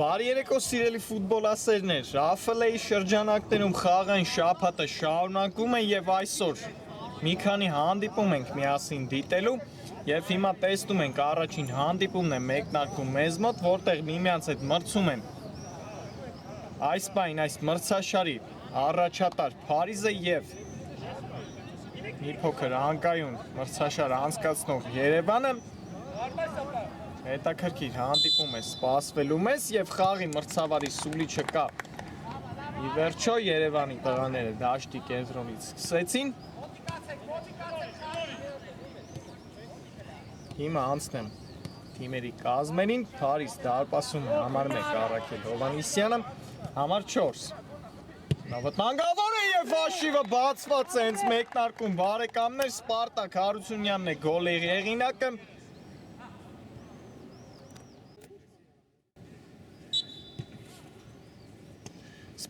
Բարի երեկո սիրելի ֆուտբոլասերներ, ԱՖԼ-ի շրջանակներում խաղային շաբաթը շարունակում է եւ այսօր մի քանի հանդիպում ենք միասին դիտելու եւ հիմա տեսնում ենք առաջին հանդիպումն է մեկնարկում մեզ մոտ, որտեղ միմյանց հետ մրցում են այս բային այս մրցաշարի առաջատար Փարիզը եւ մի փոքր անկայուն մրցաշար անցկացնող Երևանը հետաքրքիր հանդիպում է սպասվելու մեզ եւ խաղի մրցավարի սուլիչը կա։ Ի վերջո Երևանի տղաները դաշտի կենտրոնից սկսեցին։ Հիմա անցնեմ թիմերի կազմերին, Փարիզ դարպասում համար 1 Առաքել Հովհաննիսյանը, համար 4 Նավթանգավոր է եւ հաշիվը բացված է հենց մեկնարկում բարեկամներ Սպարտակ Հարությունյանն է գոլի հեղինակը։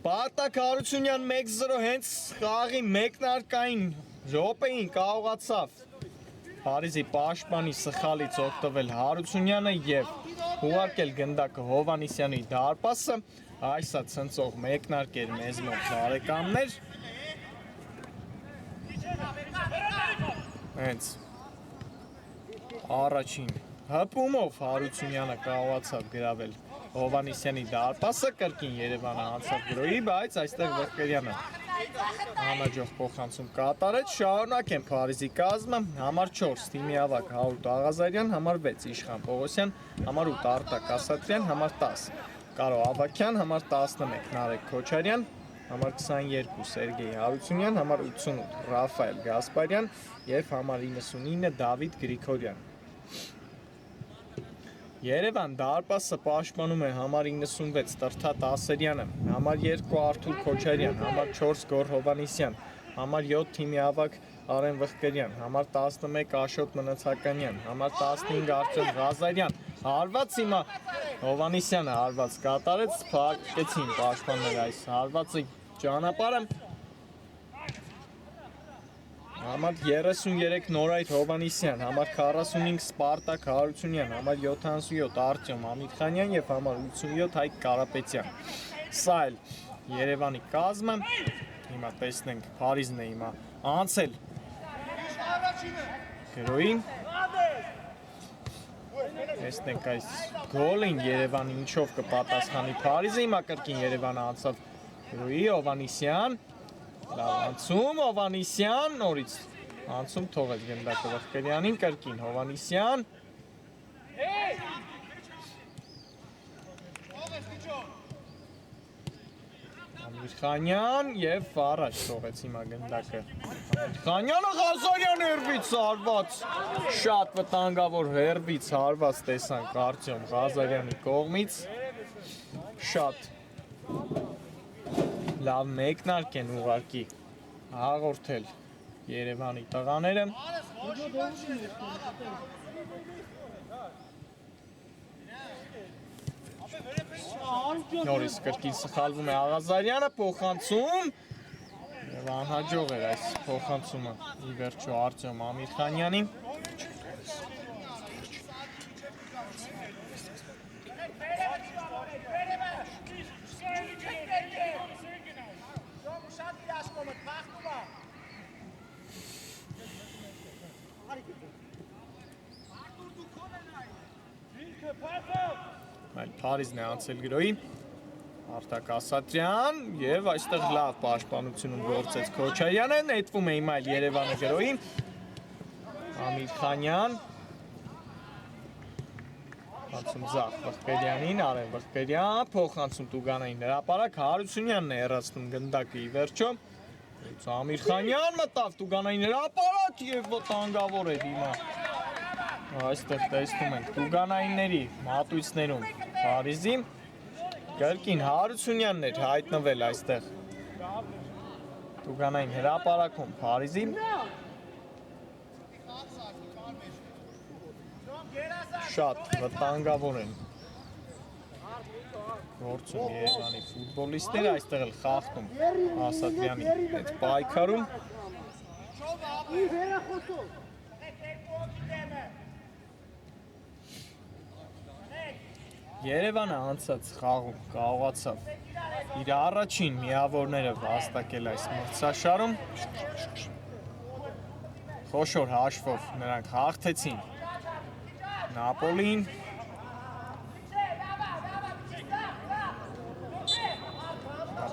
Սպարտակ Հարությունյան 1-0 հենց խաղի մեկնարկային րոպեին կարողացավ Փարիզի պաշտպանի սխալից օգտվել Հարությունյանը եւ ուղարկել գնդակը Հովհաննիսյանի դարպասը, այսա ցնցող մեկնարկ էր մեզ մոտ բարեկամներ։ Հենց առաջին հպումով Հարությունյանը կարողացավ գրավել Հովհաննիսյանի դարպասը, կրկին Երևանը անցավ գրոյի, բայց այստեղ Վրկերյանը համաջող փոխանցում կատարեց, շարունակեն Փարիզի կազմը, համար 4 թիմի ավագ Հարութ Աղազարյան, համար 6 Իշխան Պողոսյան, համար 8 Արտակ Ասատրյան, համար 10 Կարո Ավագյան, համար 11 Նարեկ Քոչարյան, համար 22 Սերգեյ Հարությունյան, համար 88 Ռաֆայել Գասպարյան եւ համար 99 Դավիթ Գրիգորյան։ Երևան դարպասը պաշտպանում է համար 96 Տրթատ Ասերյանը, համար 2 Արթուր Քոչարյան, համար 4 Գոր Հովհաննիսյան, համար 7 թիմի ավագ Արեն Վղկերյան, համար 11 Աշոտ Մնացականյան, համար 15 Արտյոմ Ղազարյան, հարված հիմա Հովհաննիսյանը հարված կատարեց, փակեցին պաշտպանները այս հարվածի ճանապարհը։ Համար 33 Նորայր Հովհաննիսյան, համար 45 Սպարտակ Հարությունյան, համար 77 Արտյոմ Ամիրխանյան եւ համար 87 Հայկ Կարապետյան։ Սա էլ Երևանի կազմը, հիմա տեսնենք Փարիզն է հիմա անցել գրոյին։ Տեսնենք այս գոլին Երևանը ինչով կպատասխանի Փարիզը, հիմա կրկին Երևանը անցավ գրոյի, Հովհաննիսյան լավ անցում, Հովհաննիսյան նորից անցում թողեց գնդակը Վղկերյանին, կրկին Հովհաննիսյան Ամիրխանյան եւ առաջ թողեց հիմա գնդակը Ամիրխանյանը Ղազարյան հերվից հարված, շատ վտանգավոր հերվից հարված տեսանք Արտյոմ Ղազարյանի կողմից, շատ լավ մեկնարկ են ուղարկի հաղորդել Երևանի տղաները։ Նորից կրկին սխալվում է Աղազարյանը, փոխանցում եւ անհաջող էր այս փոխանցումը ի վերջո Արտյոմ Ամիրխանյանին։ Փարիզն է անցել գրոյի, Արտակ Ասատրյան եւ այստեղ լավ պաշտպանությունում գործեց Քոչարյանը, նետվում է հիմա Երևանը գրոյին, Ամիրխանյան, Փոխանցում Զախ Վղկերյանին, Արեն Վղկերյան, փոխանցում Տուգանային հրապարակ, Հարությունյանն է հեռացնում գնդակը ի վերջո։ Ամիրխանյան մտավ Տուգանային հրապարակ եւ վտանգավոր է հիմա։ Այստեղ տեսնում ենք Տուգանայինների մատույցներում Փարիզի Կրկին Հարությունյանն էր հայտնվել այստեղ Տուգանային հրապարակում Փարիզի շատ վտանգավոր են գործում Երևանի ֆուտբոլիստները, այստեղ էլ խախտում Ասատրյանի այդ պայքարում Երևանը անցած խաղում կարողացավ իր առաջին միավորները վաստակել այս մրցաշարում խոշոր հաշվով նրանք հաղթեցին Նապոլին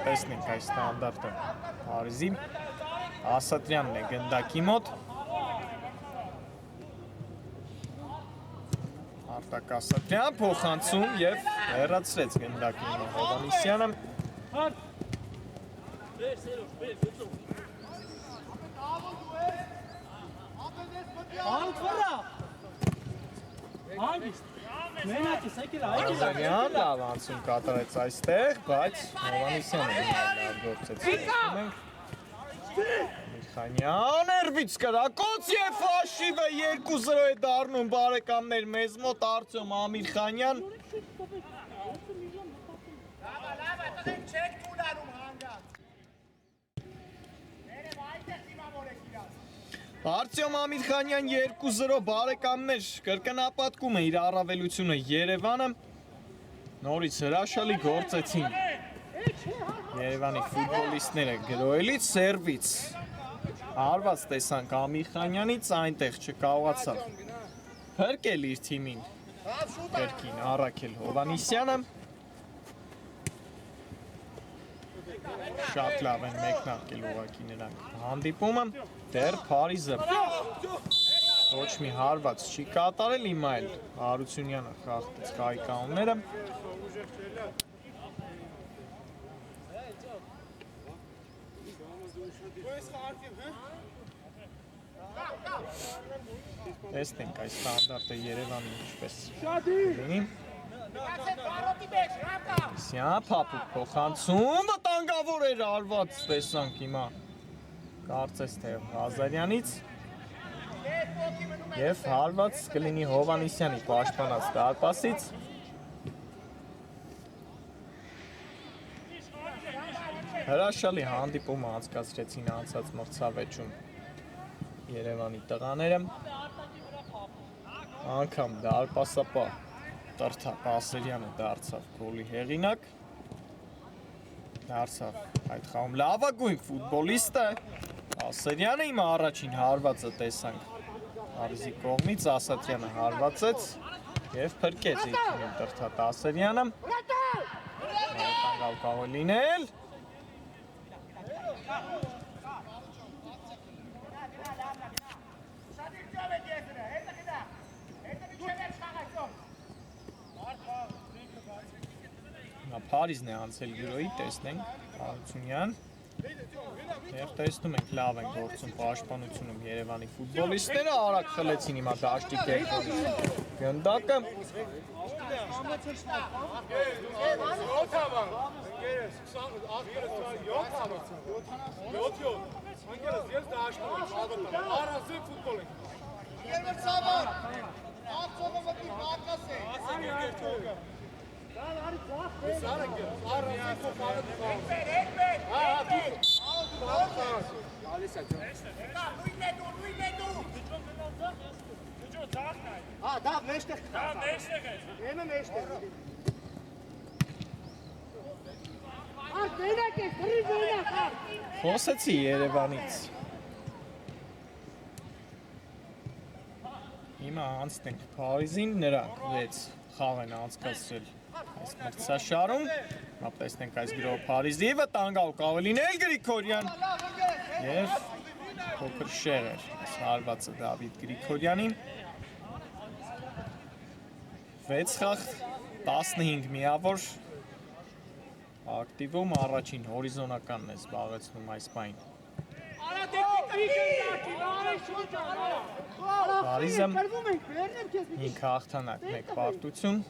տեսնենք այս ստանդարտը Փարիզի Ասատրյանն է գնդակի մոտ Արտակ Ասատրյան փոխանցում եւ հեռացրեց գնդակին Հովանեսյանը Ազարյան լավ անցում կատարեց այստեղ, բայց Հովանեսյանը լավ գործեց Միխանյան Էրվից կրակոց և ֆաշիվը 2-0 է դառնում բարեկամներ մեզ մոտ Արտյոմ Ամիրխանյան Արտյոմ Ամիրխանյան 2-0 բարեկամներ կրկնապատկում է իր առավելությունը Երևանը նորից հրաշալի գործեցին Երևանի ֆուտբոլիստները գրոյելից սերվից հարված տեսանք Ամիրխանյանից այնտեղ չկարողացավ փրկել իր թիմին կրկին Առաքել Հովանեսյանը շատ լավ են մեկնարկել ուղղակի նրանք հանդիպումը դեռ Փարիզը ոչ մի հարված չի կատարել հիմա էլ Հարությունյանը խախտեց խաղի կանոնները տեսնենք այս ստանդարտը Երևանի ինչպես լինի Սյան Փափուկ փոխանցում վտանգավոր էր արված տեսանք հիմա կարծես թե Ղազարյանից եւ հարված կլինի Հովանեսյանի պաշտպանած դարպասից հրաշալի հանդիպումը անցկացրեցին անցած մրցավեճում Երևանի տղաները անգամ դարպասապահ Տրթապ Ասերյանը դարձավ գոլի հեղինակ դարձավ այդ խաղում լավագույն ֆուտբոլիստը Ասերյանը հիմա առաջին հարվածը տեսանք Փարիզի կողմից Ասատրյանը հարվածեց եւ փրկեց իր թիմին Տրթապ Ասերյանը Տանգալ կարող լինել Փարիզն է անցել գրոյի, տեսնենք, Հարությունյան Եվ տեսնում ենք լավ են գործում պաշտպանությունում Երևանի ֆուտբոլիստները արագ խլեցին հիմա դաշտի կերպով գնդակը Խոսեցի Երևանից Հիմա անցնենք Փարիզին, նրանք 6 խաղ են անցկացրել այս մրցաշարում Հիմա տեսնենք այս գրով Փարիզի վտանգալ կարող լինել Գրիգորյան և փոքր շեղեր այս հարվածը Դավիթ Գրիգորյանին 6 խաղ 15 միավոր ակտիվում առաջին հորիզոնականն է զբաղեցնում այս պայն Փարիզը 5 հաղթանակ 1 պարտություն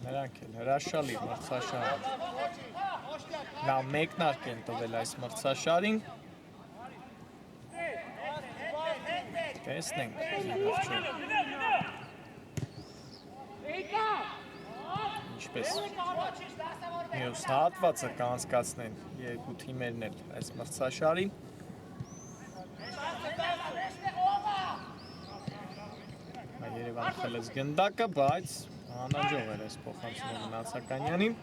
Նրանք էլ հրաշալի մրցաշար լավ մեկնարկ են տվել այս մրցաշարին տեսնենք ինչպես մյուս հատվածը կանցկացնեն երկու թիմերն էլ այս մրցաշարին Երևանը խլեց գնդակը, բայց անանջող էր այս փոխանցումը Մնացականյանին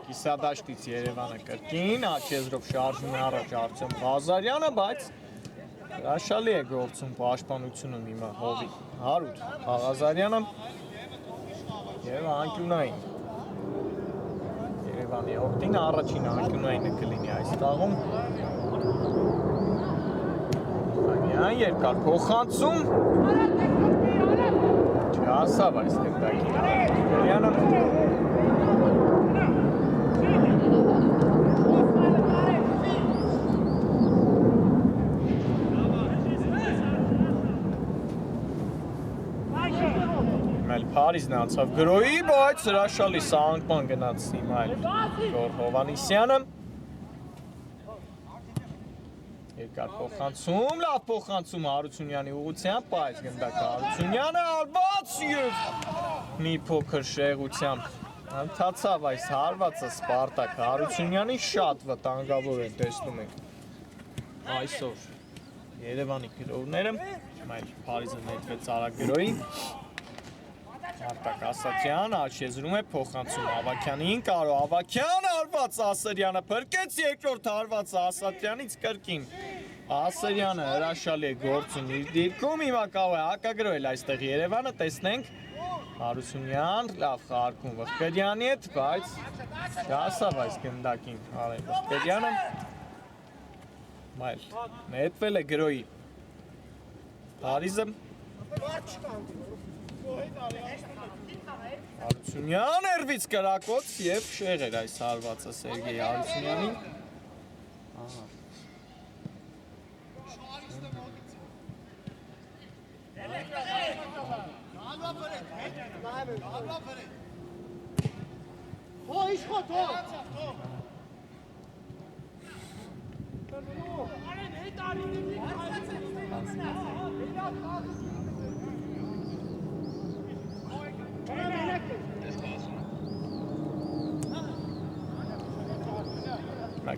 Կիսադաշտից Երևանը կրկին, աչեզրով շարժում է առաջ Արտյոմ Ղազարյանը, բայց հրաշալի է գործում պաշտպանությունում հիմա հովի Հարութ Ղազարյանը և անկյունային Երևանի օգտին առաջին անկյունայինը կլինի այս տաղում Անյան երկար փոխանցում չհասավ այս գնդակին Ղազարյանը Փարիզն անցավ գրոյի, բայց հրաշալի սահանգման գնաց հիմա էլ Գոր Հովանիսյանը Երկար փոխանցում, լավ փոխանցում Հարությունյանի ուղղությամբ, բայց գնդակը Հարությունյանը արված և մի փոքր շեղությամբ ընթացավ այս հարվածը Սպարտակ Հարությունյանի շատ վտանգավոր են տեսնում ենք այսօր Երևանի գրողները, հիմա էլ Փարիզը նետվեց արագ գրոյի Արտակ Ասատրյան աչեզրում է փոխանցում Ավակյանին, Կարո Ավակյան արված Ասերյանը փրկեց երկրորդ հարվածը Ասատրյանից կրկին Ասերյանը հրաշալի է գործում իր դիրքում, հիմա կարող է հակագրոհել այստեղ Երևանը, տեսնենք Հարությունյան, լավ խաղարկում Վխկերյանի հետ, բայց չհասավ այս գնդակին Արեն Վխկերյանը Մայլ նետվել է գրոյի Փարիզը Հարությունյան երվից կրակոց և շեղ էր այս հարվածը Սերգեյ Հարությունյանին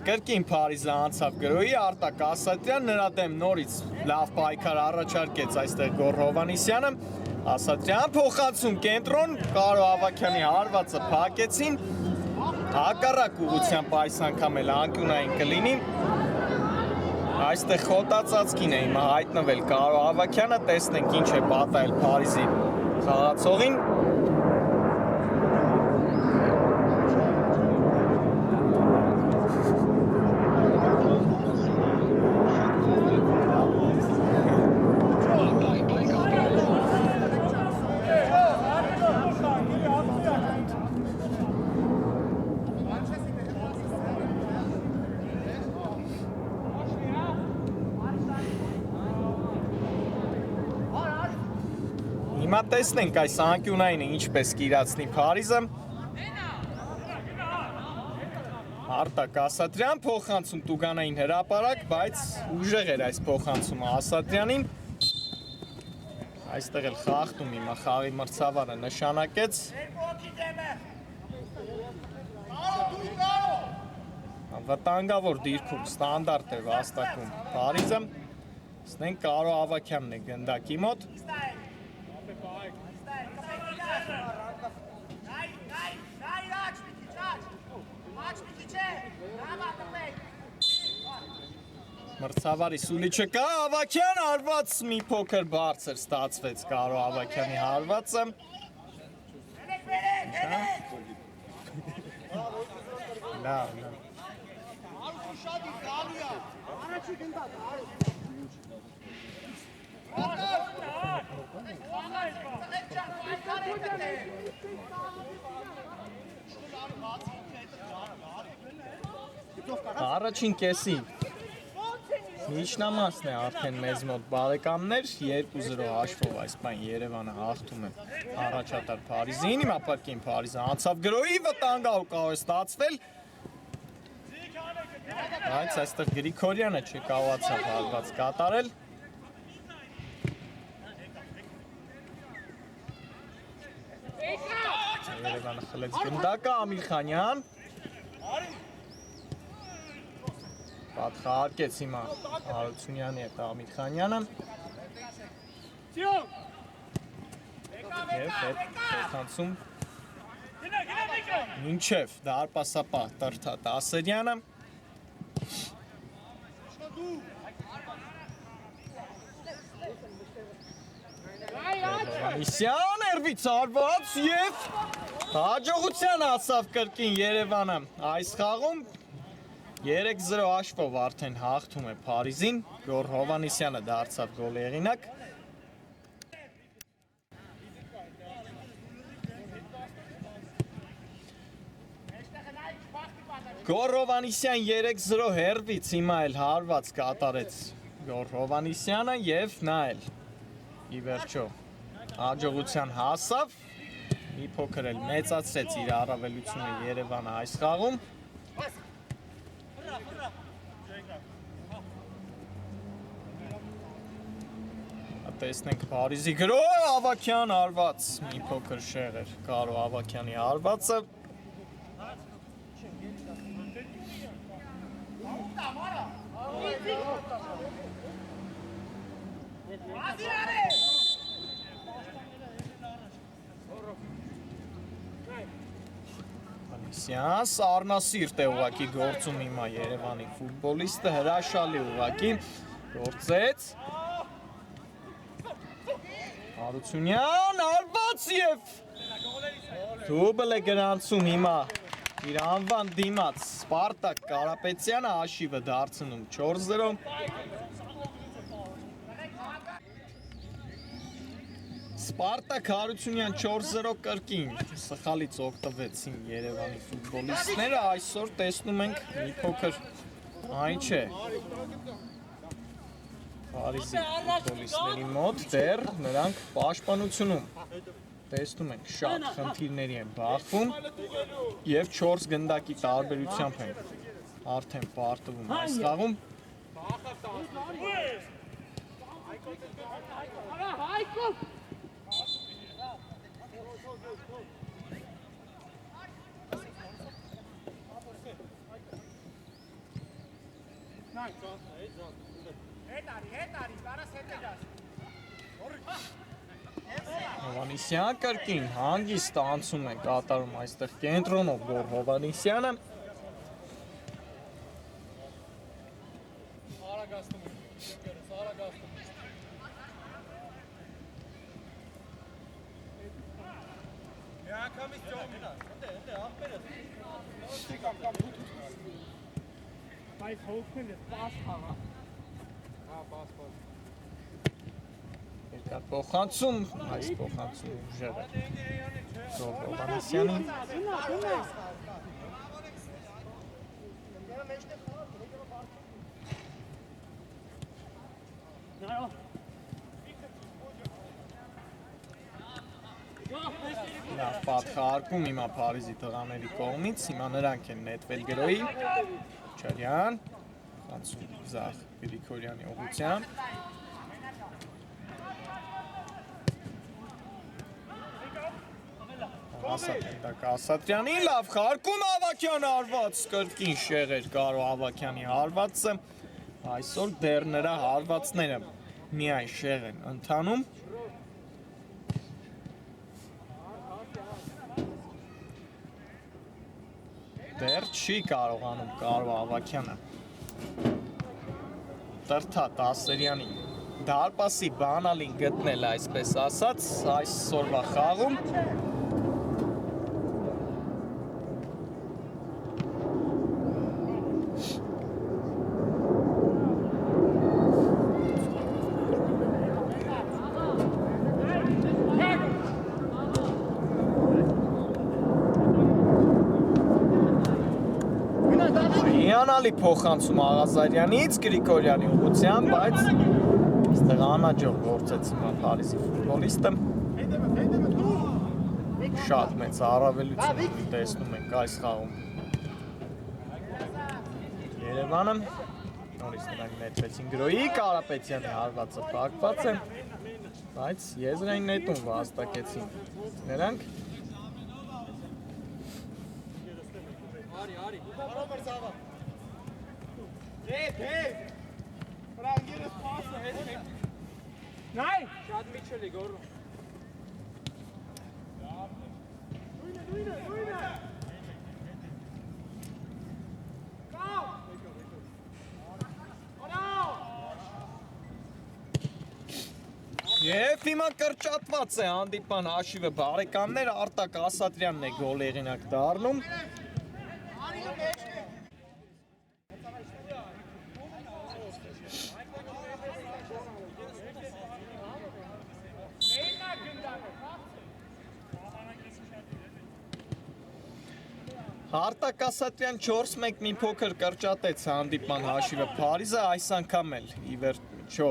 Կրկին Փարիզը անցավ գրոյի, Արտակ Ասատրյան նրա դեմ նորից լավ պայքար առաջարկեց այստեղ Գոր Հովանիսյանը, Ասատրյան փոխանցում կենտրոն, Կարո Ավակյանի հարվածը փակեցին, հակառակ ուղղությամբ այս անգամ էլ անկյունային կլինի, այստեղ խոտածածկին է հիմա հայտնվել Կարո Ավակյանը, տեսնենք ինչ է պատահել Փարիզի խաղացողին, Հիմա տեսնենք այս անկյունայինը ինչպես կիրացնի Փարիզը Արտակ Ասատրյան փոխանցում Տուգանային հրապարակ, բայց ուժեղ էր այս փոխանցումը Ասատրյանին Այստեղ էլ խախտում հիմա խաղի մրցավարը նշանակեց Վտանգավոր դիրքում ստանդարտ է վաստակում Փարիզը Տեսնենք Կարո Ավակյանն է գնդակի մոտ Մրցավարի սուլի չկա, Ավակյան հարված մի փոքր բարձր ստացվեց Կարո Ավակյանի հարվածը։ Լավ։ Առաջին կեսի միջնամասն է արդեն մեզ մոտ բարեկամներ 2-0 հաշվով այս բան Երևանը հաղթում է առաջատար Փարիզին, հիմա պարկին Փարիզը անցավ գրոյի վտանգահու կարող է ստացվել, բայց այստեղ Գրիգորյանը չկարողացավ հարված կատարել։ Երևանը խլեց գնդակը Ամիրխանյան։ Պատխարկեց հիմա Հարությունյանի հետ Ամիրխանյանը։ Եվ հետ փոխանցում մինչև դարպասապահ Տրթատ Ասերյանը։ Հովհաննիսյան երվից արված և հաջողության հասավ կրկին Երևանը այս խաղում 3-0 հաշվով արդեն հաղթում է Փարիզին, Գյոր Հովհաննիսյանը դարձավ գոլի հեղինակ։ Գյոր Հովհաննիսյան 3-0 հերվից հիմա էլ հարված կատարեց Գյոր Հովհաննիսյանը և նա էլ ի վերջո հաջողության հասավ, մի փոքր էլ մեծացրեց իր առավելությունը Երևանը այս խաղում։ Տեսնենք Փարիզի գրոհ Ավակյան հարված, մի փոքր շեղ էր Կարո Ավակյանի հարվածը։ Անիսյան սառնասիրտ է ուղղակի գործում հիմա Երևանի ֆուտբոլիստը, հրաշալի ուղղակի գործեց։ Հարությունյան արված և դուբլ է գրանցում հիմա իր անվան դիմաց Սպարտակ Կարապետյանը հաշիվը դարձնում 4-0։ Սպարտակ Հարությունյան 4-0 կրկին սխալից օգտվեցին Երևանի ֆուտբոլիստները, այսօր տեսնում ենք մի փոքր այն չէ։ Փարիզի ֆուտբոլիստների մոտ դեռ նրանք պաշտպանությունում տեսնում ենք շատ խնդիրների են բախվում և 4 գնդակի տարբերությամբ են արդեն պարտվում այս խաղում։ Հովհաննիսյան կրկին հանգիստ անցում է կատարում այստեղ կենտրոնով Գյոր Հովհաննիսյանը։ Երկար փոխանցում, այս փոխանցում ուժեղ է Գյոր Հովհաննիսյանին։ Լավ պատխարկում հիմա Փարիզի տղաների կողմից, հիմա նրանք են նետվել գրոյի, Չարյան, խանցում զախ Գրիգորյանի ուղղությամբ։ Ասատենտակ Ասատրյանին, լավ խարկում Ավակյան հարված, կրկին շեղ էր Կարո Ավակյանի հարվածը, այսօր դեռ նրա հարվածները միայն շեղ են ընթանում։ Դեռ չի կարողանում Կարո Ավակյանը Տրթա Տասերյանի դարպասի բանալին գտնել այսպես ասած այսօրվա խաղում Հիանալի փոխանցում Աղազարյանից Գրիգորյանի ուղղությամբ, բայց այստեղ անհաջող գործեց հիմա Փարիզի ֆուտբոլիստը։ Շատ մեծ առավելություն տեսնում ենք այս խաղում։ Երևանը նորից նրանք նետվեցին Գրոյի, Կարապետյանի հարվածը փակված է, բայց եզրային նետում վաստակեցին նրանք։ Nein! Schade Mitchell, Goro. Եվ հիմա կրճատված է հանդիպան հաշիվը բարեկամներ, Արտակ Ասատրյանն է գոլ հեղինակ դառնում։ Արտակ Ասատրյան 4-1 մի փոքր կրճատեց հանդիպան հաշիվը Փարիզը, այս անգամ էլ ի վերջո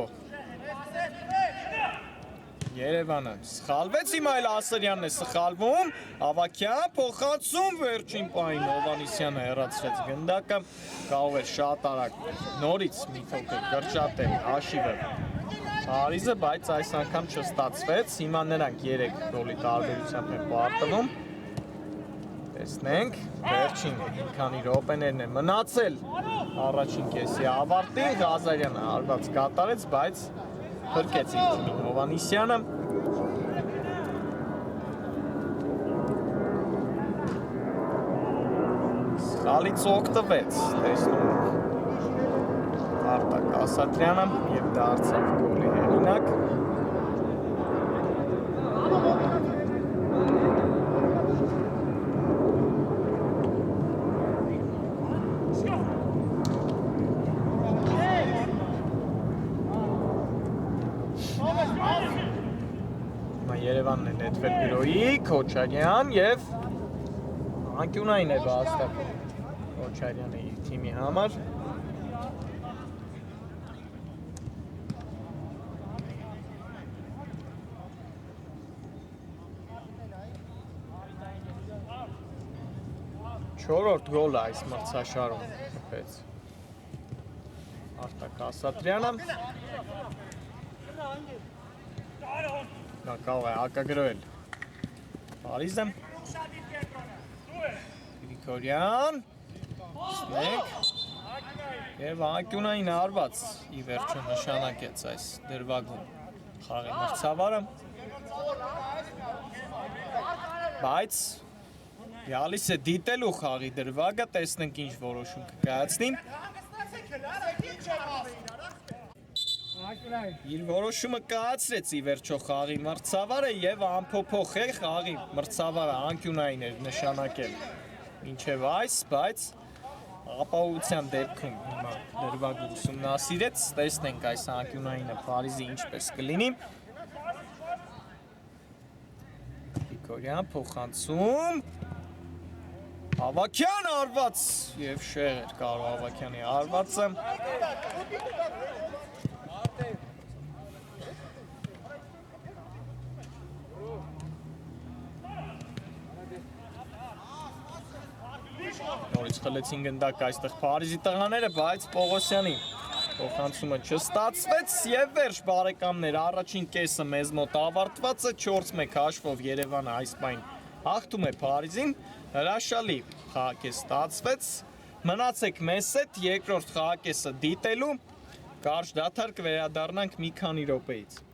Երևանը սխալվեց, հիմա էլ Ասարյանն է սխալվում, Ավագյան փոխանցում վերջին պահին Հովհաննիսյանը հեռացրեց գնդակը, կարող էր շատ արագ նորից մի փոքր կրճատել հաշիվը Փարիզը, բայց այս անգամ չստացվեց, հիմա նրանք 3 գոլի տարբերությամբ են պարտվում Տեսնենք, վերջին մի քանի րոպեներն է մնացել առաջին կեսի ավարտին, Ղազարյանը հարված կատարեց, բայց փրկեց իր թիմին Հովհաննիսյանը Սխալից օգտվեց, տեսնում ենք Արտակ Ասատրյանը և դարձավ գոլի հեղինակ Երևանն է նետվել Գրոյի, Քոչարյան և անկյունային է վաստակում Քոչարյանը իր թիմի համար Չորրորդ գոլը այս մրցաշարում խփեց Արտակ Ասատրյանը Նա կարող է հակագրոել Փարիզը Գրիգորյան և անկյունային հարված ի վերջո նշանակեց այս դրվագում խաղի մրցավարը բայց գալիս է դիտելու խաղի դրվագը տեսնենք ինչ որոշում կկայացնի Իր որոշումը կայացրեց ի վերջո խաղի մրցավարը և անփոփոխ է խաղի մրցավարը անկյունային էր նշանակել մինչև այս, բայց ապահովության դեպքում հիմա դրվագը ուսումնասիրեց, տեսնենք այս անկյունայինը Փարիզի ինչպես կլինի Գրիգորյան փոխանցում Ավագյան հարված և շեղ էր կարող Ավագյանի հարվածը Նորից խլեցին գնդակ այստեղ Փարիզի տղաները, բայց Պողոսյանի փոխանցումը չստացվեց և վերջ բարեկամներ առաջին կեսը մեզ մոտ ավարտված է 4-1 հաշվով Երևանը այս պահին հաղթում է Փարիզին, հրաշալի խաղակես ստացվեց, մնացեք մեզ հետ երկրորդ խաղակեսը դիտելու, կարճ դադար կվերադառնանք մի քանի րոպեից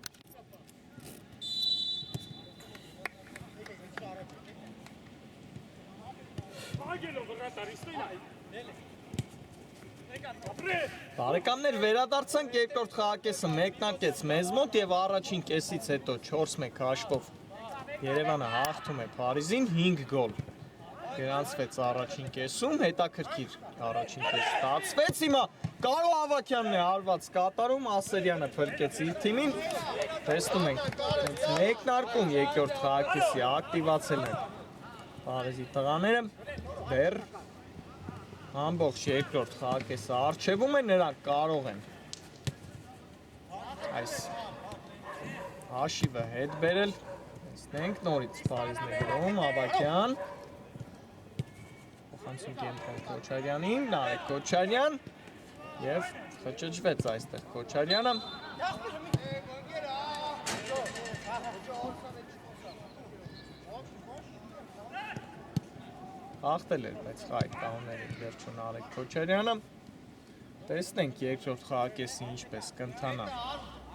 Բարեկամներ վերադարձանք երկրորդ խաղակեսը մեկնարկեց մեզ մոտ եւ առաջին կեսից հետո 4-1 հաշվով Երևանը հաղթում է Փարիզին 5 գոլ գրանցվեց առաջին կեսում հետաքրքիր առաջին կես ստացվեց հիմա Կարո Ավակյանն է հարված կատարում Ասերյանը փրկեց իր թիմին տեսնում ենք մեկնարկում երկրորդ խաղակեսի ակտիվացել են Փարիզի տղաները դեռ Ամբողջ երկրորդ խաղակեսը առջևում է, նրանք կարող են այս հաշիվը հետ բերել, տեսնենք նորից Փարիզն է գրում, Ավակյան, փոխանցում կենտրոն Քոչարյանին, Նարեկ Քոչարյան և խճճվեց այստեղ Քոչարյանը Հաղթել էր, բայց խայտ տաուներ էր վերջուն Արեգ Քոչարյանը տեսնենք երկրորդ խաղակեսի ինչպես կընթանա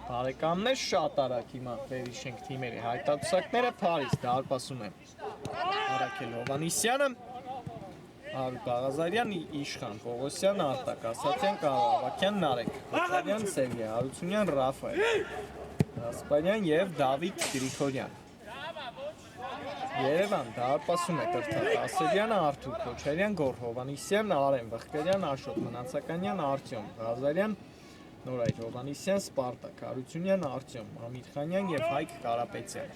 բարեկամներ շատ արագ հիմա վերհիշենք թիմերի հայտարարությունները Փարիզ դարպասում է Արաքել Հովհաննիսյանը Հարութ Աղազարյան, Իշխան Պողոսյան, Արտակ Ասացյան, Կարո Ավակյան, Նարեկ Քոչարյան, Սերգեյ Հարությունյան, Ռաֆայել Գասպարյան և Դավիթ Գրիգորյան Երևան դարպասում է Կրթակ Ասերյանը, Արթուր Քոչարյան, Գոռ Հովհաննիսյան, Արեն Վխկերյան, Աշոտ Մնացականյան, Արտյոմ Ղազարյան, Նորայր Հովհաննիսյան, Սպարտակ Հարությունյան, Արտյոմ Ամիրխանյան և Հայկ Կարապետյան։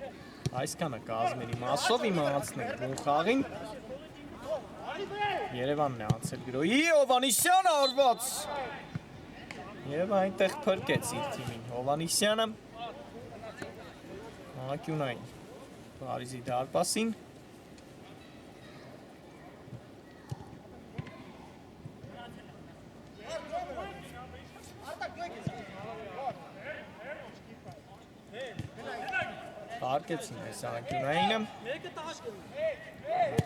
Այսքանը կազմերի մասով հիմա անցնենք բուն խաղին։ Երևանն է անցել գրոյի, Հովհաննիսյան արված։ Եվ այնտեղ փրկեց իր թիմին Հովհաննիսյանը։ Անկյունային Փարիզի դարպասին Հարկեցին այս անկյունայինը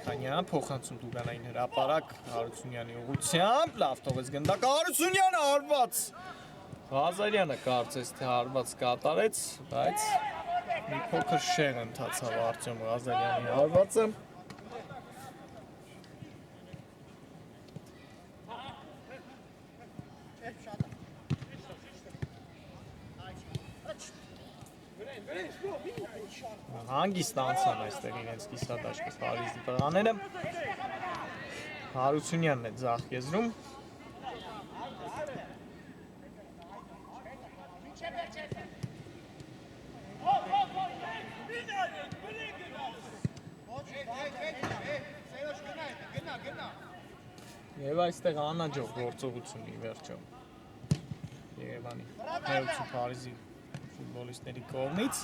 Խանյան փոխանցում Դուգանային հրապարակ Հարությունյանի ուղղությամբ լավ թողեց գնդակը Հարությունյանը հարված Ղազարյանը կարծես թե հարված կատարեց բայց մի փոքր շեղ ընթացավ Արտյոմ Ղազարյանի հարվածը Հանգիստ անցան այստեղ իրենց կիսադաշտը Փարիզի տղաները Հարությունյանն է ձախ եզրում Եվ այստեղ անաջող գործողություն ի վերջո Երևանի Հայոցի Փարիզի ֆուտբոլիստների կողմից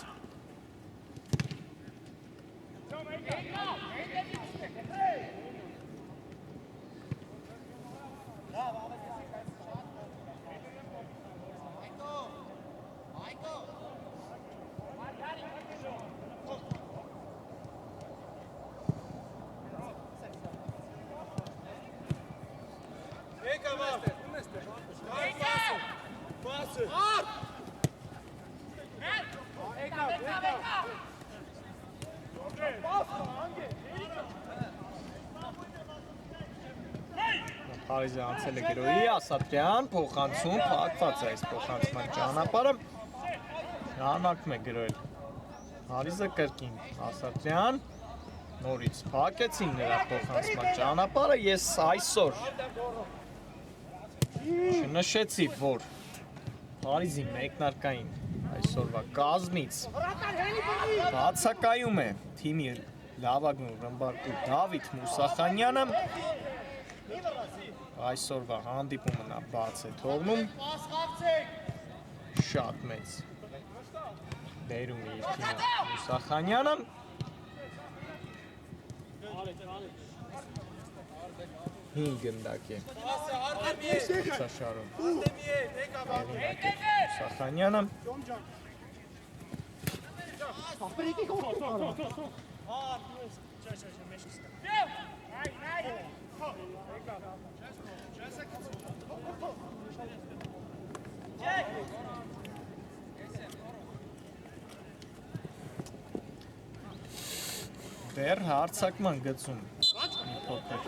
Փարիզը անցել է գրոյի, Ասատրյան, փոխանցում, փակված է այս փոխանցման ճանապարհը, շարունակում է գրոյել, Փարիզը կրկին, Ասատրյան, նորից փակեցին նրա փոխանցման ճանապարհը, ես այսօր չնշեցի, որ Փարիզի մեկնարկային այսօրվա կազմից բացակայում է թիմի լավագույն ռմբարկու Դավիթ Մուսախանյանը Այսօրվա հանդիպումը նա բաց է թողնում շատ մեծ բերում է իր թիմը Մուսախանյանը հին գնդակ է Սաշարում հեղինակ է Մուսախանյանը Դեռ հարցակման գծում մի փոքր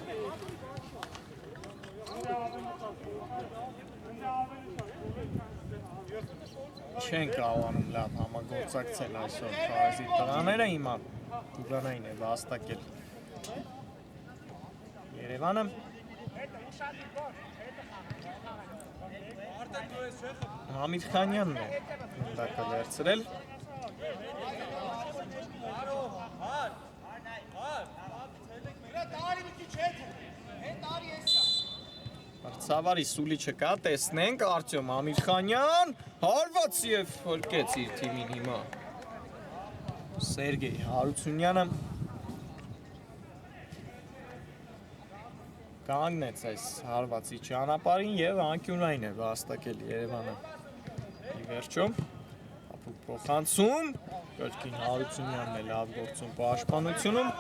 Չեն կարողանում լավ համագործակցել այսօր Փարիզի տղաները հիմա Տիգրանային է վաստակել Երևանը Համիդ Խանյանն է գնդակը վերցրել Ցավարի սուլիչը կա, տեսնենք Արտյոմ Ամիրխանյան հարված եւ հրկեց իր թիմին հիմա Սերգեյ Հարությունյանը կանգնեց այս հարվածի ճանապարհին եւ անկյունային է վաստակել Երևանը ի վերջո ապուկ փոխանցում կրկին Հարությունյանն է լավ գործում պաշտպանությունում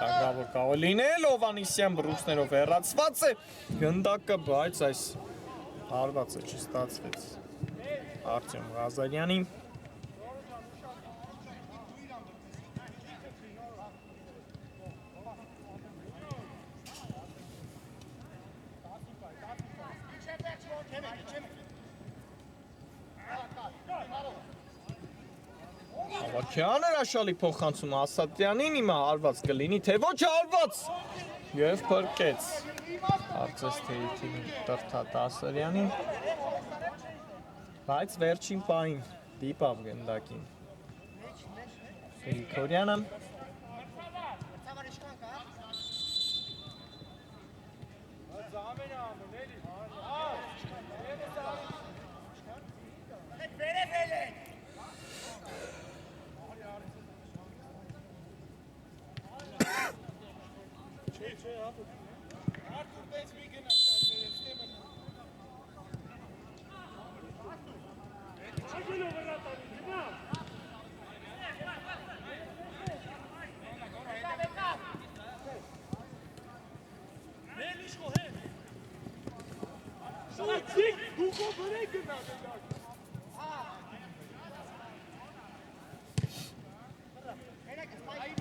Տանգավոր կարող լինել Հովանիսյան բռունցքներով հեռացված է գնդակը, բայց այս հարվածը չստացվեց Արտյոմ Ղազարյանի Հավաքյան հրաշալի փոխանցում Ասատրյանին հիմա հարված կլինի, թե ոչ հարված և փրկեց Արծես թերի թիմի Տրթատ Ասարյանին բայց վերջին պահին դիպավ գնդակին Գրիգորյանը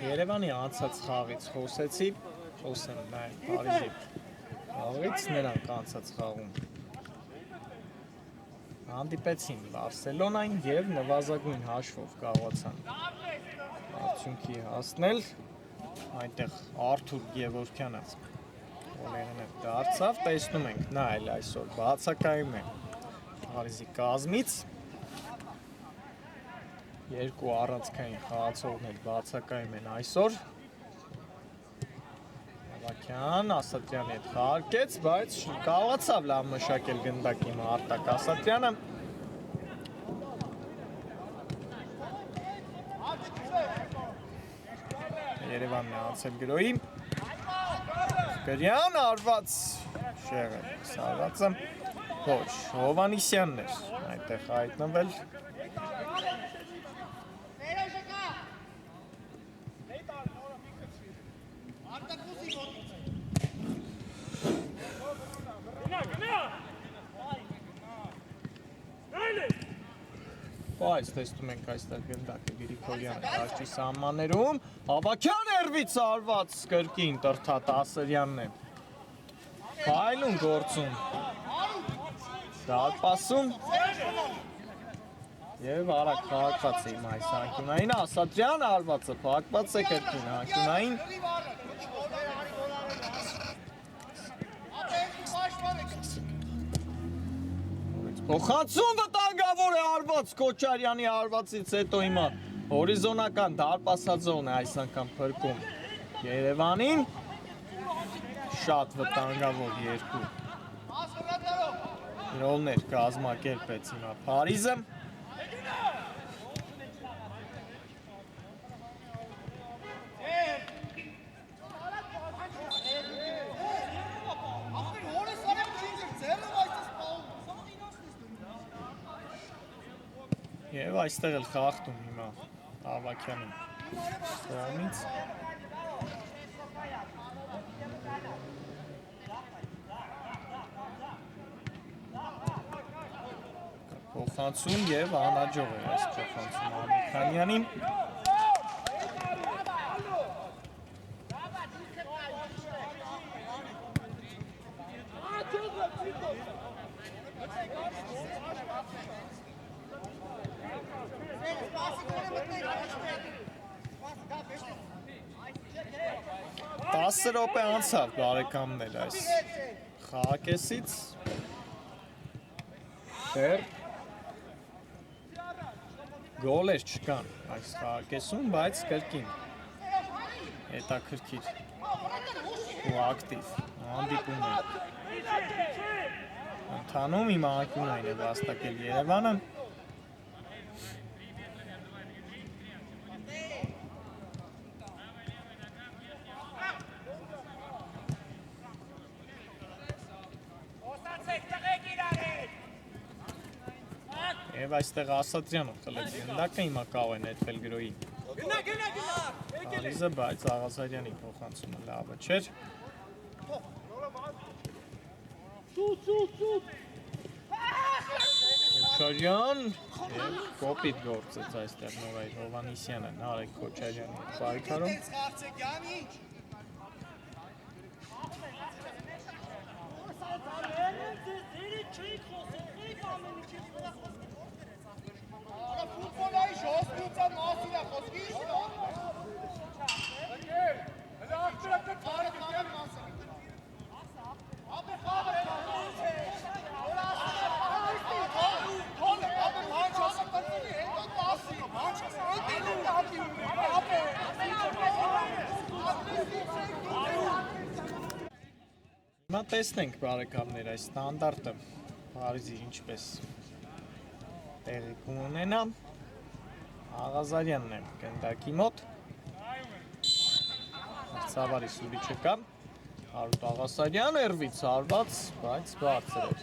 Երևանի անցած խաղից խոսեցի, խոսեմ նաև Փարիզի խաղից, նրանք անցած խաղում հանդիպեցին Բարսելոնային և նվազագույն հաշվով կարողացան արդյունքի հասնել, այնտեղ Արթուր Գևորգյանը գոլերն դարձավ, տեսնում ենք, նա էլ այսօր բացակայում է Փարիզի կազմից Երկու առանցքային խաղացողներ բացակայում են այսօր Հավաքյան Ասատրյանի հետ խաղարկեց, բայց կարողացավ լավ մշակել գնդակի Արտակ Ասատրյանը Երևանն է անցել գրոյի Գրյան արված շեղը սարվածը ոչ, Հովանիսյանն էր այնտեղ հայտնվել Այս տեսնում ենք այստեղ գնդակը Գրիգորյանը կարճի սահմաններում Հավաքյան երվից արված կրկին Տրթատ Ասարյանն է Փայլուն գործում Դարպասում Եվ արագ փակված է հիմա այս անկյունային Ասատրյան արվածը փակված է կրկին անկյունային Փոխանցում վտանգավոր է արված Քոչարյանի արվածից հետո հիմա հորիզոնական դարպասաձողն է այս անգամ փրկում Երևանին շատ վտանգավոր երկու Գոլներ կազմակերպեց հիմա Փարիզը Եվ այստեղ էլ խախտում հիմա Հավաքյանը կողմից փոխանցում եւ անհաջող է այս փոխանցումը Ամիրխանյանին։ Տասը րոպե անցավ բարեկամներ այս խաղակեսից։ Դեռ գոլեր չկան այս խաղակեսում, բայց կրկին հետաքրքիր ու ակտիվ հանդիպում է ընթանում, իմ անկյունային է վաստակել Երևանը։ Եվ այստեղ Ասատրյանը խլեց գնդակը, հիմա կարող է նետվել գրոյի Փարիզը, բայց Աղազարյանի փոխանցումը լավը չէր։ Քոչարյան եւ կոպիտ գործեց այստեղ Նորայր Հովհաննիսյանը, Նարեկ Քոչարյանի պայքարում։ Հիմա տեսնենք բարեկամներ այս ստանդարտը Փարիզի ինչպես տեղի կունենա։ Աղազարյանն է գնդակի մոտ։ Ծավալի սուրիչը կա։ Հարութ Աղազարյան երվից հարված, բայց բարձր էր։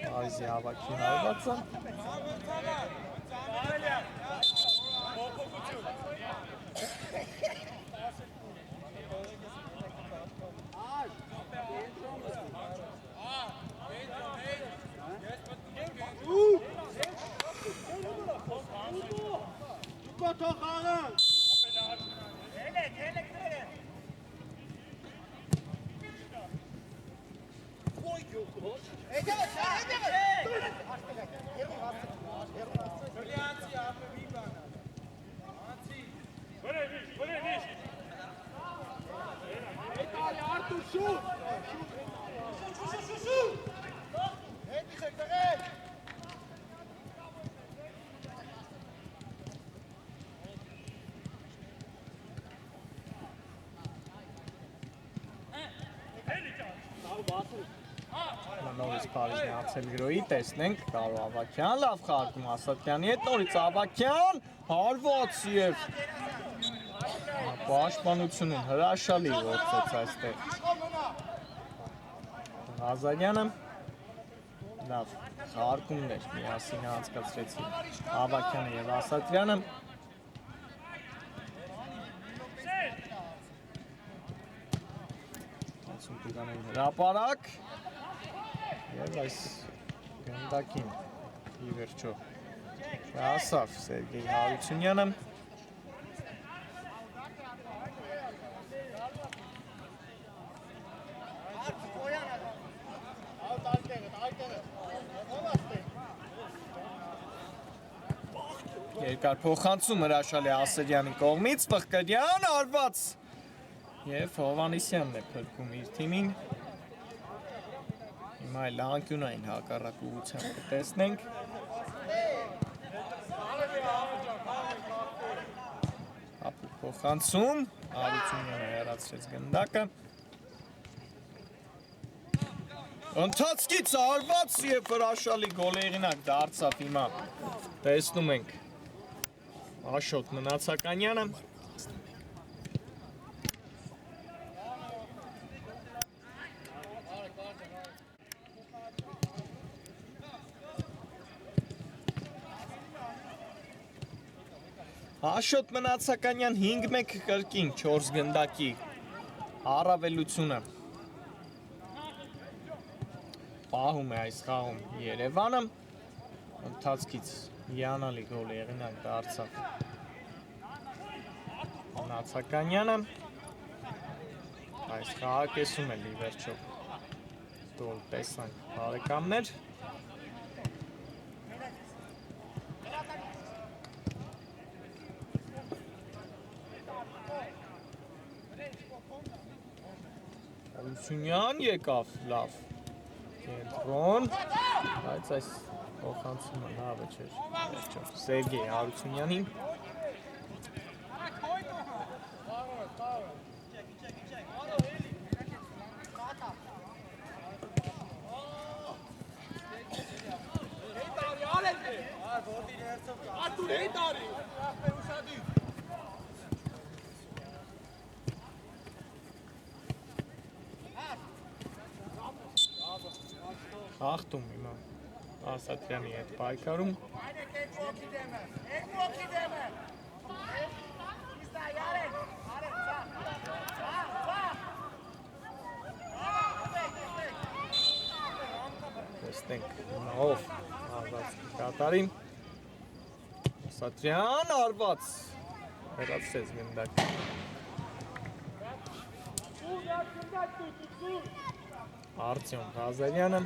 Փարիզի հավաքի հարվածը։ Նորից Փարիզն է ացել գրոյի, տեսնենք Կարո Ավակյան, լավ խաղարկում Ասատրյանի հետ, նորից Ավակյան, հարված և պաշտպանությունում հրաշալի գործեց այստեղ Ղազարյանը, լավ խաղարկումներ միասին անցկացրեցին Ավակյանը և Ասատրյանը։ Տուգանային հրապարակ և այս գնդակին ի վերջո հասավ Սերգեյ Հարությունյանը։ Երկար փոխանցում հրաշալի Ասերյանի կողմից, Պղկրյան արված և Հովհաննիսյանն է փրկում իր թիմին։ Հիմա էլ անկյունային հակառակ ուղղությամբ կտեսնենք։ Հապուկ փոխանցում, Հարությունյանը հեռացրեց գնդակը։ Ընթացքից արված և հրաշալի գոլեղինակ դարձավ հիմա։ Տեսնում ենք Աշոտ Մնացականյանը։ Աշոտ Մնացականյան 5-1 կրկին 4 գնդակի առավելությունը պահում է այս խաղում Երևանը, Ընթացքից հիանալի գոլ եղինակ դարձավ Նացականյանը այս խաղակեսում էլ ի վերջո գոլ տեսանք բարեկամներ Հարությունյան եկավ լավ կենտրոն բայց այս փոխանցումը լավը չէր վերջով Սերգեյ Հարությունյանին Խախտում հիմա Ասատրյանի հետ պայքարում տեսնենք հիմա ով արված կատարին Ասատրյան արված հեռացրեց գնդակ Արտյոմ Ղազարյանը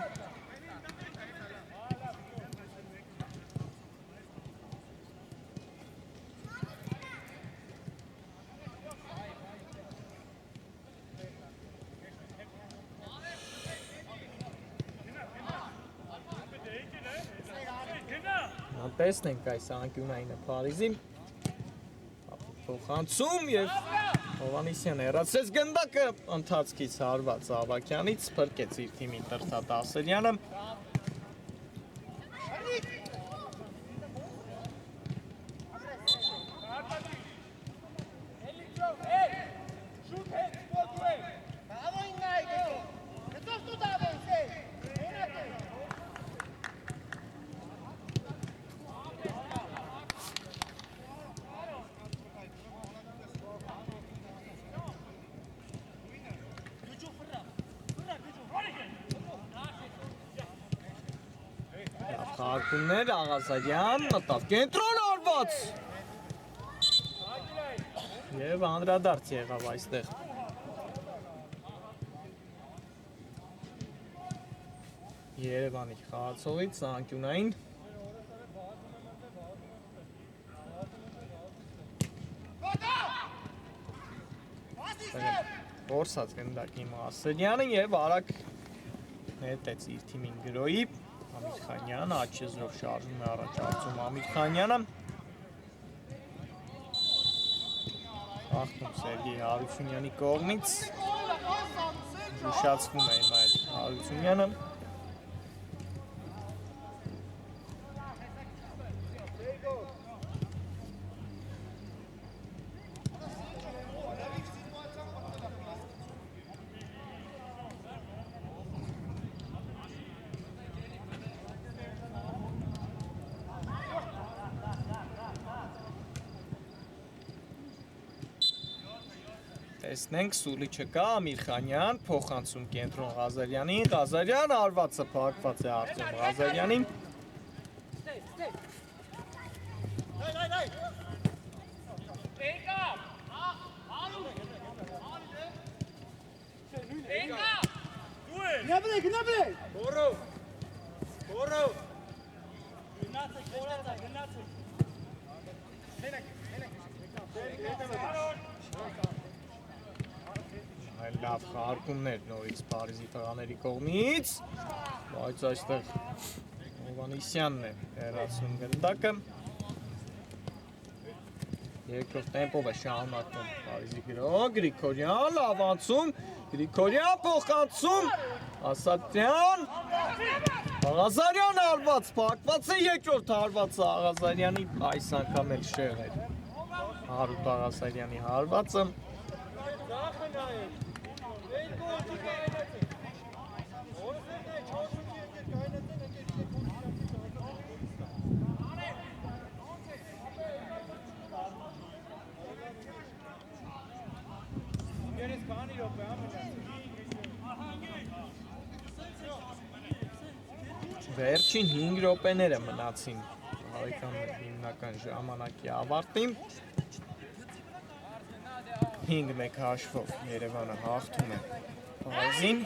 տեսնենք այս անկյունայինը Փարիզի փոխանցում եւ Հովանեսյանը հեռացրեց գնդակը ընթացքից հարված Ավակյանից փրկեց իր թիմի Տրթատ Ասելյանը Հարկումներ Աղազարյան մտավ կենտրոն արված և անդրադարձ եղավ այստեղ Երևանի խաղացողից անկյունային որսած գնդակի Մասելյանը և արագ նետեց իր թիմին գրոյի Ամիրխանյանը աչեզրով շարժում է առաջացում Ամիրխանյանը Ախտում Սերգեյ Հարությունյանի կողմից զուշացվում է հիմա էլ Հարությունյանը Տեսնենք Սուլի չկա, Ամիրխանյան, փոխանցում կենտրոն Ղազարյանին, Ղազարյան արվածը փակված է Արտյոմ Ղազարյանին Լավ խաղարկումներ նորից Փարիզի տղաների կողմից, բայց այստեղ Հովանեսյանն է հեռացնում գնդակը երկրորդ տեմպով է շարունակվում Փարիզի գրող Գրիգորյան լավ անցում Գրիգորյան փոխանցում Ասատրյան Աղազարյան արված փակված է երկրորդ հարվածը Աղազարյանի այս անգամ էլ շեղ էր Հարութ Աղազարյանի հարվածը Վերջին 5 րոպեները մնացին բարեկամներ հիմնական ժամանակի ավարտին 5-1 հաշվով Երևանը հաղթում է Փարիզին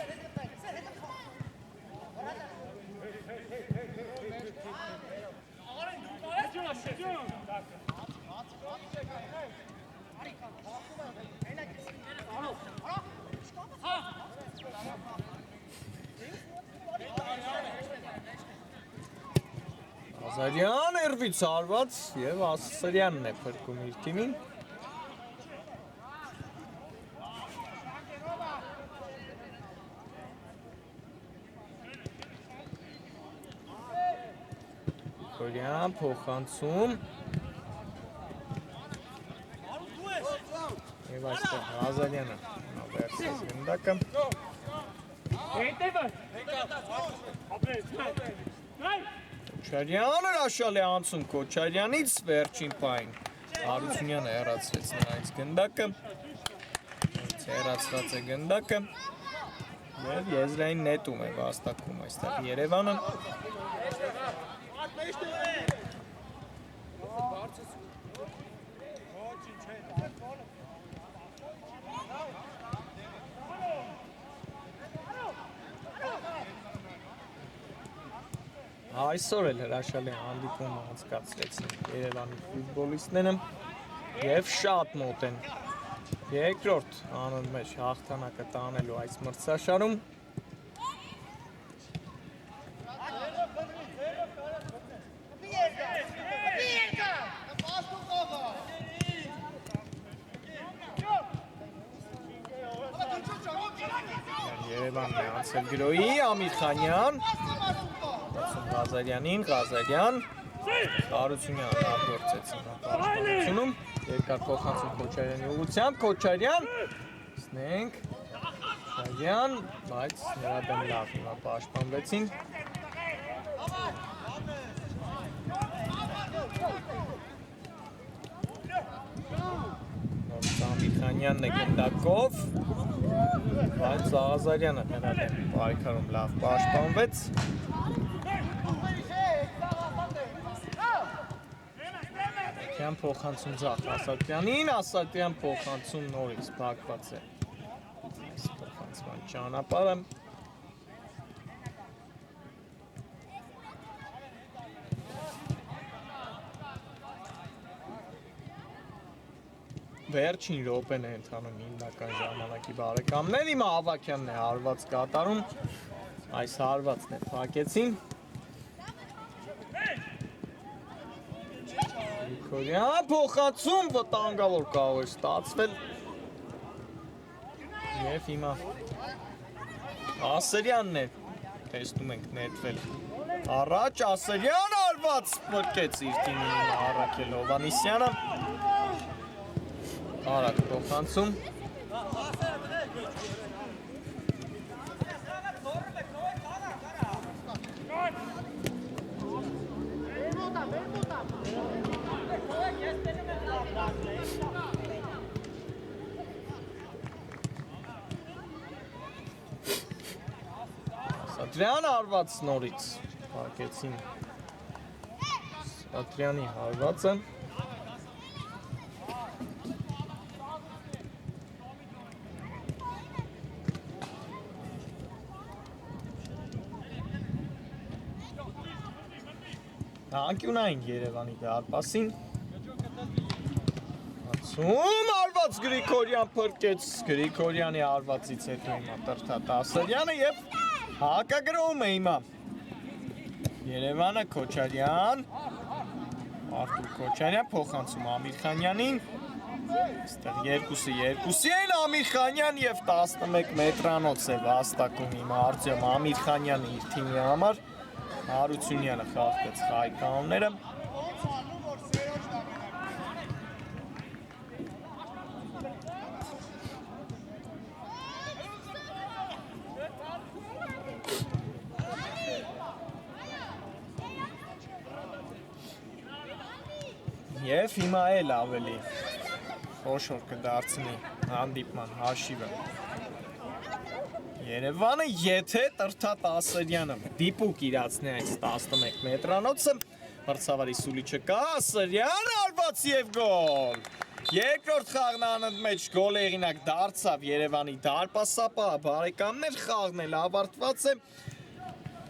Ազարյան երբից արված և Ասսրյանն է փրկում իր թիմին Գրիգորյան փոխանցում և այստեղ Ազարյանը վերցրեց գնդակը Քոչարյանը հրաշալի անցում Քոչարյանից վերջին պահին Հարությունյանը հեռացրեց նրանից գնդակը հեռացված է գնդակը և եզրային նետում է վաստակում այստեղ Երևանը Այսօր էլ հրաշալի հանդիպում անցկացրեցին Երևանի ֆուտբոլիստները և շատ մոտ են երկրորդ անուն մեջ հաղթանակը տանելու այս մրցաշարում Երևանն է անցել գրոյի Ամիրխանյան Ղազարյանին, Ղազարյան, Հարությունյանը ագործեցին պաշտպանությունում, երկար փոխանցում Քոչարյանի ուղղությամբ, Քոչարյան, տեսնենք, Քոչարյան, բայց նրա դեմ լավ հիմա պաշտպանվեցին։ Նորից Ամիրխանյանն է գնդակով, բայց Ղազարյանը նրա դեմ պայքարում լավ պաշտպանվեց։ Ասատրյան փոխանցում ձախ Ասատրյանին, Ասատրյան փոխանցում նորից փակված է փոխանցման ճանապարհը Վերջին րոպեն է ընթանում հիմնական ժամանակի բարեկամներ, հիմա Ավագյանն է հարված կատարում, այս հարվածն է փակեցին Գրիգորյան փոխանցում վտանգավոր կարող է ստացվել և հիմա Ասրյանն է տեսնում ենք նետվել առաջ Ասրյան արված մրկեց իր թիմին Առաքել Հովհաննիսյանը արագ փոխանցում Ասատրյան արված նորից փակեցին Ասատրյանի հարվածը Անկյունային Երևանի դարպասին Ացում արված Գրիգորյան փրկեց Գրիգորյանի արվածից հետո հիմա տրթատ Ասրյանը և հակագրում է հիմա Երևանը Քոչարյան Արթուր Քոչարյան փոխանցում Ամիրխանյանին Այստեղ երկուսի են Ամիրխանյան և 11 մետրանոց է վաստակում հիմա Արտյոմ Ամիրխանյանը իր թիմի համար Հարությունյանը խաղթեց խայկանները Եվ հիմա էլ ավելի խոշոր կդարձնի հանդիպման հաշիվը Երևանը եթե Տրթատ Ասրյանը դիպուկ իրացնի այս 11 մետրանոցը մրցավարի սուլիչը կա Ասրյան արված եւ գոլ երկրորդ խաղն անընդմեջ գոլ հեղինակ դարձավ Երևանի դարպասապահ բարեկամներ խաղն էլ ավարտված է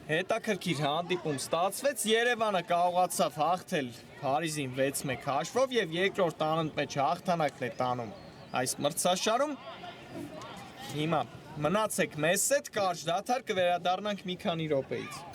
հետաքրքիր հանդիպում ստացվեց Երևանը կարողացավ հաղթել Փարիզին 6-1 հաշվով եւ երկրորդ անընդմեջ հաղթանակն է տանում այս մրցաշարում հիմա մնացեք մեզ հետ կարճ դադար կվերադառնանք մի քանի րոպեից